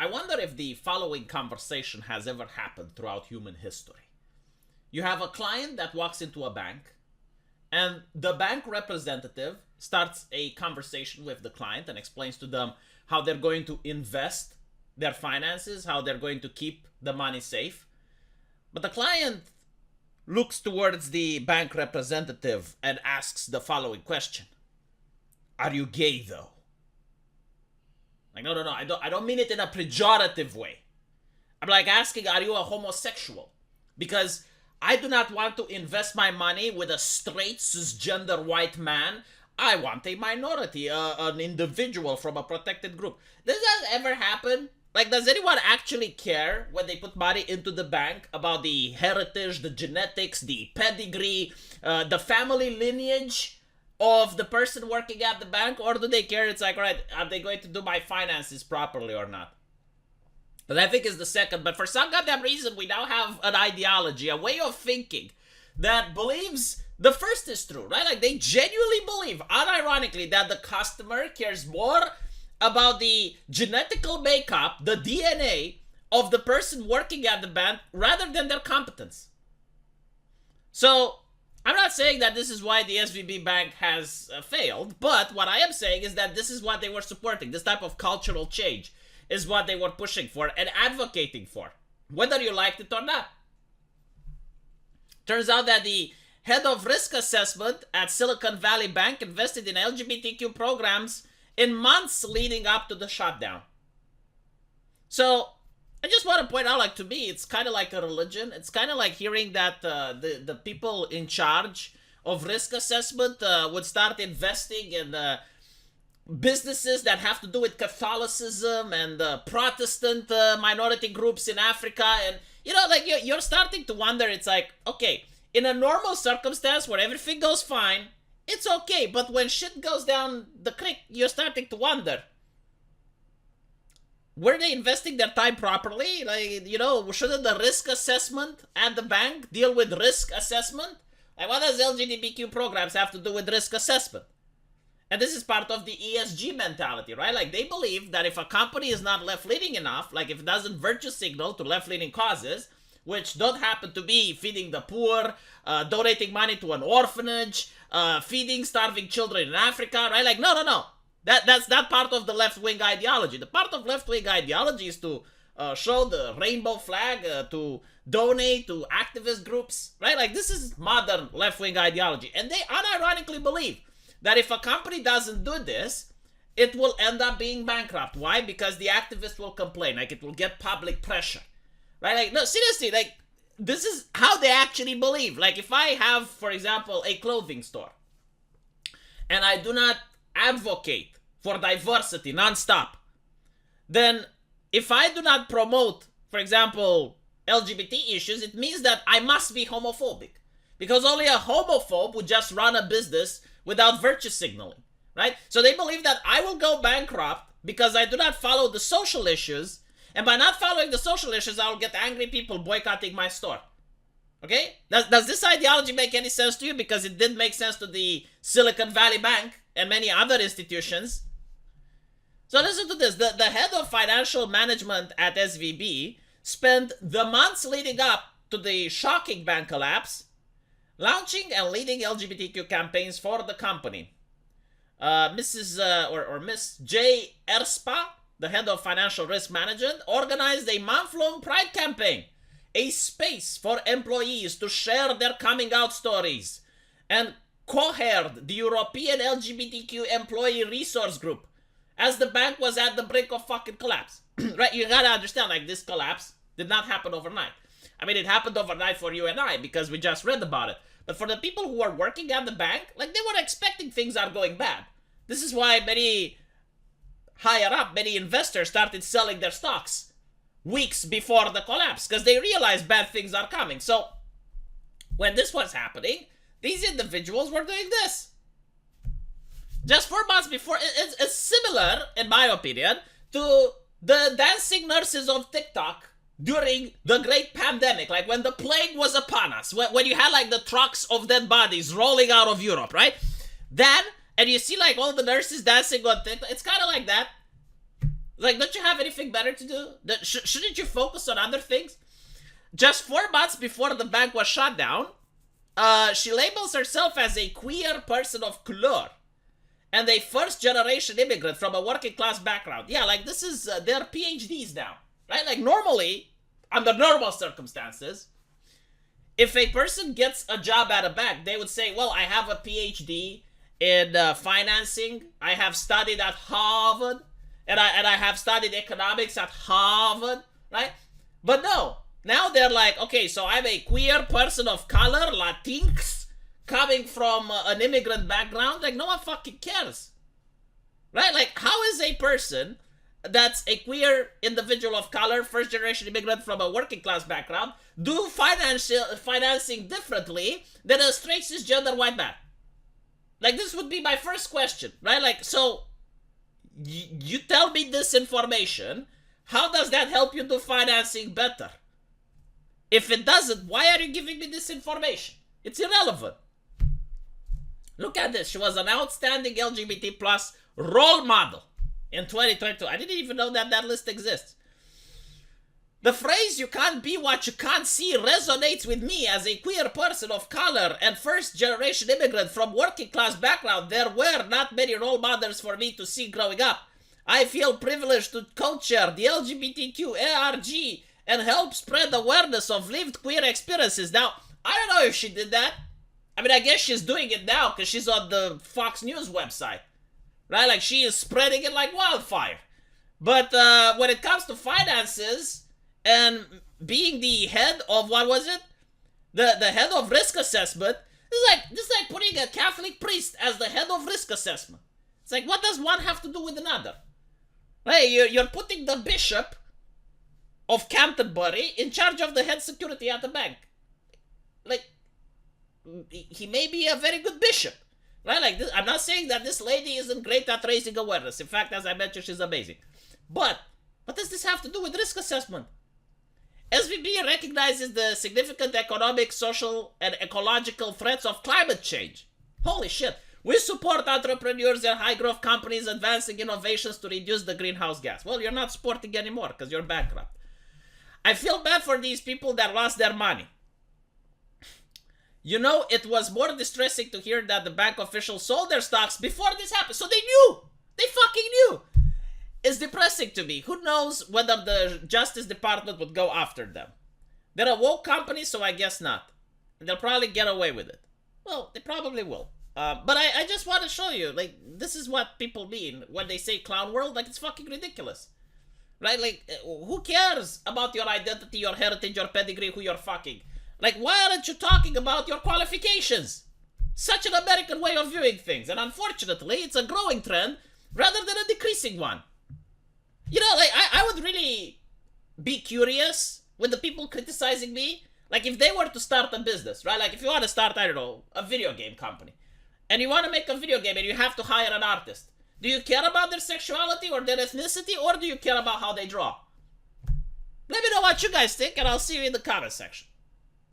I wonder if the following conversation has ever happened throughout human history. You have a client that walks into a bank, and the bank representative starts a conversation with the client and explains to them how they're going to invest their finances, how they're going to keep the money safe. But the client looks towards the bank representative and asks the following question. Are you gay though? Like, no, I don't mean it in a pejorative way. I'm like asking, are you a homosexual? Because I do not want to invest my money with a straight cisgender white man. I want a minority, an individual from a protected group. Does that ever happen? Like, does anyone actually care when they put money into the bank about the heritage, the genetics, the pedigree, the family lineage of the person working at the bank? Or do they care? It's like, right, are they going to do my finances properly or not? But I think it's the second. But for some goddamn reason, we now have an ideology, a way of thinking that believes the first is true, right? Like, they genuinely believe, unironically, that the customer cares more about the genetical makeup, the DNA of the person working at the bank rather than their competence. So, I'm not saying that this is why the SVB bank has failed, but what I am saying is that this is what they were supporting. This type of cultural change is what they were pushing for and advocating for, whether you liked it or not. Turns out that the head of risk assessment at Silicon Valley Bank invested in LGBTQ programs in months leading up to the shutdown. So, I just want to point out, like, to me, it's kind of like a religion. It's kind of like hearing that the people in charge of risk assessment would start investing in businesses that have to do with Catholicism and Protestant minority groups in Africa. And, you know, like, you're starting to wonder, it's like, okay, in a normal circumstance where everything goes fine, it's okay, but when shit goes down the creek, you're starting to wonder. Were they investing their time properly? Like, you know, shouldn't the risk assessment at the bank deal with risk assessment? Like, what does LGBTQ programs have to do with risk assessment? And this is part of the ESG mentality, right? Like, they believe that if a company is not left-leaning enough, like if it doesn't virtue signal to left-leaning causes, which don't happen to be feeding the poor, donating money to an orphanage, feeding starving children in Africa, right? Like, no. That's not part of the left-wing ideology. The part of left-wing ideology is to show the rainbow flag, to donate to activist groups, right? Like, this is modern left-wing ideology. And they unironically believe that if a company doesn't do this, it will end up being bankrupt. Why? Because the activists will complain. Like, it will get public pressure. Right? Like, no, seriously, like, this is how they actually believe. Like, if I have, for example, a clothing store, and I do not advocate for diversity nonstop, then if I do not promote, for example, LGBT issues, it means that I must be homophobic. Because only a homophobe would just run a business without virtue signaling. Right? So they believe that I will go bankrupt because I do not follow the social issues. And by not following the social issues, I will get angry people boycotting my store. Okay? Does this ideology make any sense to you? Because it didn't make sense to the Silicon Valley Bank and many other institutions. So listen to this. The head of financial management at SVB spent the months leading up to the shocking bank collapse launching and leading LGBTQ campaigns for the company. Miss J. Erspa, the head of financial risk management, organized a month-long pride campaign, a space for employees to share their coming out stories, and co-haired the European LGBTQ employee resource group as the bank was at the brink of fucking collapse. Right? You gotta understand, like, this collapse did not happen overnight. I mean, it happened overnight for you and I because we just read about it. But for the people who are working at the bank, like, they were expecting things are going bad. This is why many higher up, many investors started selling their stocks weeks before the collapse because they realized bad things are coming. So when this was happening, these individuals were doing this. Just 4 months before, it's similar, in my opinion, to the dancing nurses of TikTok during the great pandemic, like when the plague was upon us, when you had like the trucks of dead bodies rolling out of Europe, right? Then, and you see like all the nurses dancing on TikTok, it's kind of like that. Like, don't you have anything better to do? Shouldn't you focus on other things? Just 4 months before the bank was shut down, she labels herself as a queer person of color and a first-generation immigrant from a working-class background. Yeah, like, this is their PhDs now, right? Like, normally, under normal circumstances, if a person gets a job at a bank, they would say, well, I have a PhD in financing. I have studied at Harvard, and I have studied economics at Harvard, right? But no. Now they're like, okay, so I'm a queer person of color, Latinx, coming from an immigrant background. Like, no one fucking cares. Right? Like, how is a person that's a queer individual of color, first generation immigrant from a working class background, do financing differently than a straight cisgender white man? Like, this would be my first question, right? Like, so, you tell me this information, how does that help you do financing better? If it doesn't, why are you giving me this information? It's irrelevant. Look at this. She was an outstanding LGBT plus role model in 2022. I didn't even know that that list exists. The phrase, you can't be what you can't see, resonates with me as a queer person of color and first-generation immigrant from working-class background. There were not many role models for me to see growing up. I feel privileged to co-chair the LGBTQ ARG and help spread awareness of lived queer experiences. Now, I don't know if she did that. I mean, I guess she's doing it now because she's on the Fox News website, right? Like, she is spreading it like wildfire. But when it comes to finances and being the head of, what was it? The head of risk assessment, this is like putting a Catholic priest as the head of risk assessment. It's like, what does one have to do with another? Hey, you're putting the bishop of Canterbury in charge of the head security at the bank. Like, he may be a very good bishop, right? Like, this, I'm not saying that this lady isn't great at raising awareness. In fact, as I mentioned, she's amazing. But what does this have to do with risk assessment? SVB recognizes the significant economic, social, and ecological threats of climate change. Holy shit. We support entrepreneurs and high-growth companies advancing innovations to reduce the greenhouse gas. Well, you're not supporting anymore because you're bankrupt. I feel bad for these people that lost their money. You know, it was more distressing to hear that the bank officials sold their stocks before this happened. So they knew. They fucking knew. It's depressing to me. Who knows whether the Justice Department would go after them. They're a woke company, so I guess not. They'll probably get away with it. Well, they probably will. But I just want to show you, like, this is what people mean when they say clown world. Like, it's fucking ridiculous. Right? Like, who cares about your identity, your heritage, your pedigree, who you're fucking? Like, why aren't you talking about your qualifications? Such an American way of viewing things. And unfortunately, it's a growing trend rather than a decreasing one. You know, like, I would really be curious with the people criticizing me. Like, if they were to start a business, right? Like, if you want to start, I don't know, a video game company. And you want to make a video game and you have to hire an artist. Do you care about their sexuality or their ethnicity, or do you care about how they draw? Let me know what you guys think, and I'll see you in the comment section.